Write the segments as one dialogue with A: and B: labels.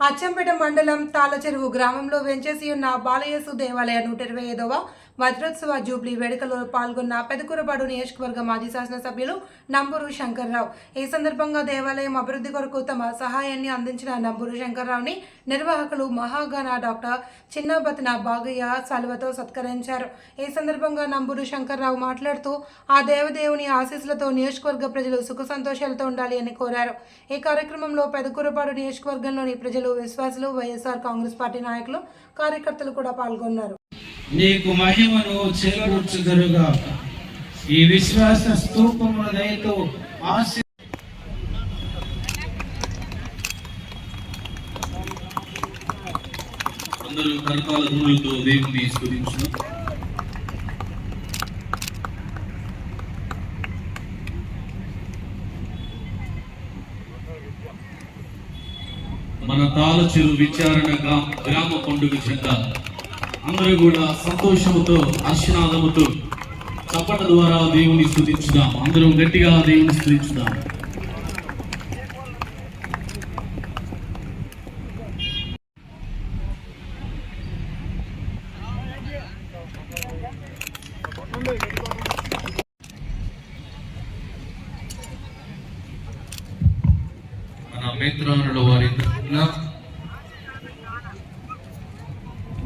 A: అచ్చంపేట మండలం తాళచెరువు గ్రామంలో వెంచేసి ఉన్న బాలయేసు దేవాలయ 125వ వజ్రోత్సవ జూబ్లీ వేడుకలో పాల్గొన్న పెదకూరపాడు నియోజకవర్గ మాజీ శాసనసభ్యులు నంబూరు శంకర్రావు. ఈ సందర్భంగా దేవాలయం అభివృద్ధి కొరకు తమ సహాయాన్ని అందించిన నంబూరు శంకర్రావుని నిర్వాహకులు మహాగణ డాక్టర్ చిన్నబతిన బాగయ్య సాల్వతో సత్కరించారు. ఈ సందర్భంగా నంబూరు శంకర్రావు మాట్లాడుతూ ఆ దేవదేవుని ఆశీస్సులతో నియోజకవర్గ ప్రజలు సుఖ సంతోషాలతో ఉండాలి అని కోరారు. ఈ కార్యక్రమంలో పెదకూరపాడు నియోజకవర్గంలోని ప్రజలు, విశ్వాసులు, వైఎస్ఆర్ కాంగ్రెస్ పార్టీ నాయకులు, కార్యకర్తలు కూడా పాల్గొన్నారు.
B: నీకు మహిమను చేకూర్చుదురుగాక. ఈ విశ్వాస స్తూపముల దయతో
C: అందరూ కరతాళ ధ్వనులతో దేవుని స్తుతించును. మన తాళచెరు విచారణ గ్రామ పండుగ చెంద అందరూ కూడా సంతోషముతో, హర్షనాదముతో చప్పట ద్వారా దేవుని స్తుతించుదాం. అందరూ గట్టిగా దేవుని స్తుతించుదాం. మన మేత్రానుల వారి తరపున,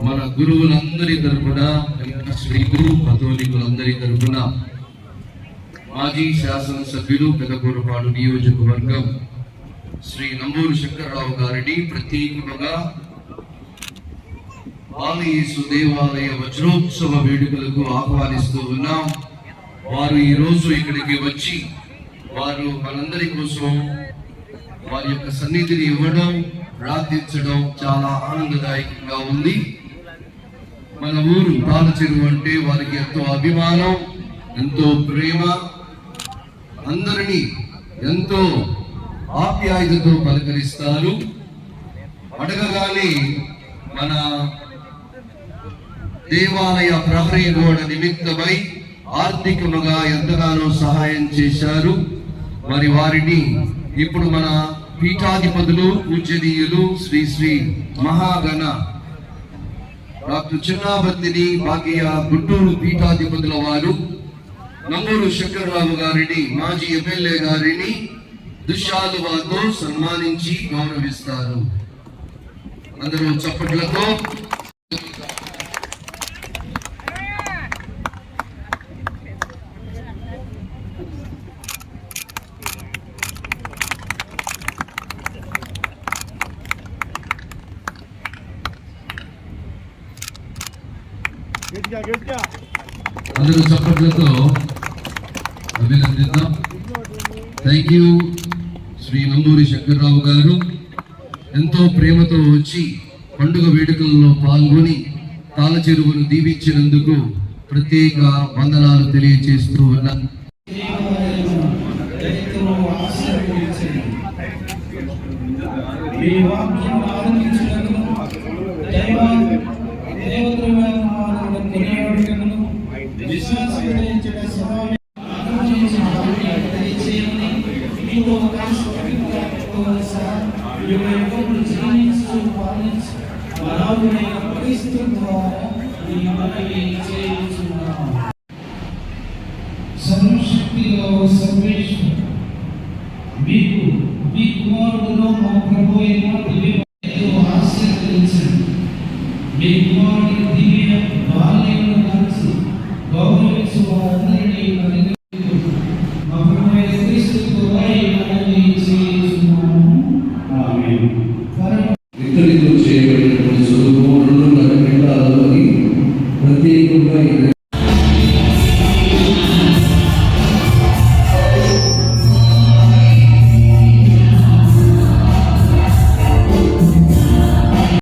C: మన గురువులందరి తరపున, శ్రీ గురు కథోలికులందరి తరపున, మాజీ శాసనసభ్యులు పెదకూరపాడు నియోజకవర్గం శ్రీ నంబూరు శంకర్రావు గారిని ప్రత్యేకముగా బాలయేసు దేవాలయ వజ్రోత్సవ వేడుకలకు ఆహ్వానిస్తూ ఉన్నాం. వారు ఈ రోజు ఇక్కడికి వచ్చి వారు మనందరి కోసం వారి యొక్క సన్నిధిని ఇవ్వడం, ప్రార్థించడం చాలా ఆనందదాయకంగా ఉంది. మన ఊరు తాళచెరువు అంటే వారికి ఎంతో అభిమానం, ఎంతో ప్రేమ, అందరినీ ఎంతో ఆప్యాయతతో పలకరిస్తారు. అడగగానే మన దేవాలయ ప్రహరీ గోడ నిమిత్తమై ఆర్థికముగా ఎంతగానో సహాయం చేశారు. మరి వారిని ఇప్పుడు మన పీఠాధిపతులు, పూజనీయులు శ్రీ శ్రీ మహాగణ డాక్టర్ చిన్నబతిని బాగయ్య గుంటూరు పీఠాధిపతుల వారు నంబూరు శంకర్రావు గారిని, మాజీ ఎమ్మెల్యే గారిని దుశాలువాతో సన్మానించి గౌరవిస్తారు. అందరూ చప్పట్లతో అందరూ చప్పట్లతో అభినందిద్దాం. Thank you. శ్రీ నంబూరి శంకర్రావు గారు ఎంతో ప్రేమతో వచ్చి పండుగ వేడుకల్లో పాల్గొని తాళచెరువును దీవించినందుకు ప్రత్యేక వందనాలు తెలియజేస్తూ ఉన్నాం.
B: సర్వశక్తిలో సర్వేశ్వర మీకు మీ కుమారుడులో మా ప్రభు అయిన ఆశీర్వదించండి. మీ కుమారుడి దివ్య బాల్యమును కలిసి గౌరవించు వారందరినీ మా ప్రభు అయిన క్రీస్తు ద్వారా మనవి చేయుచున్నాము. ఆమేన్.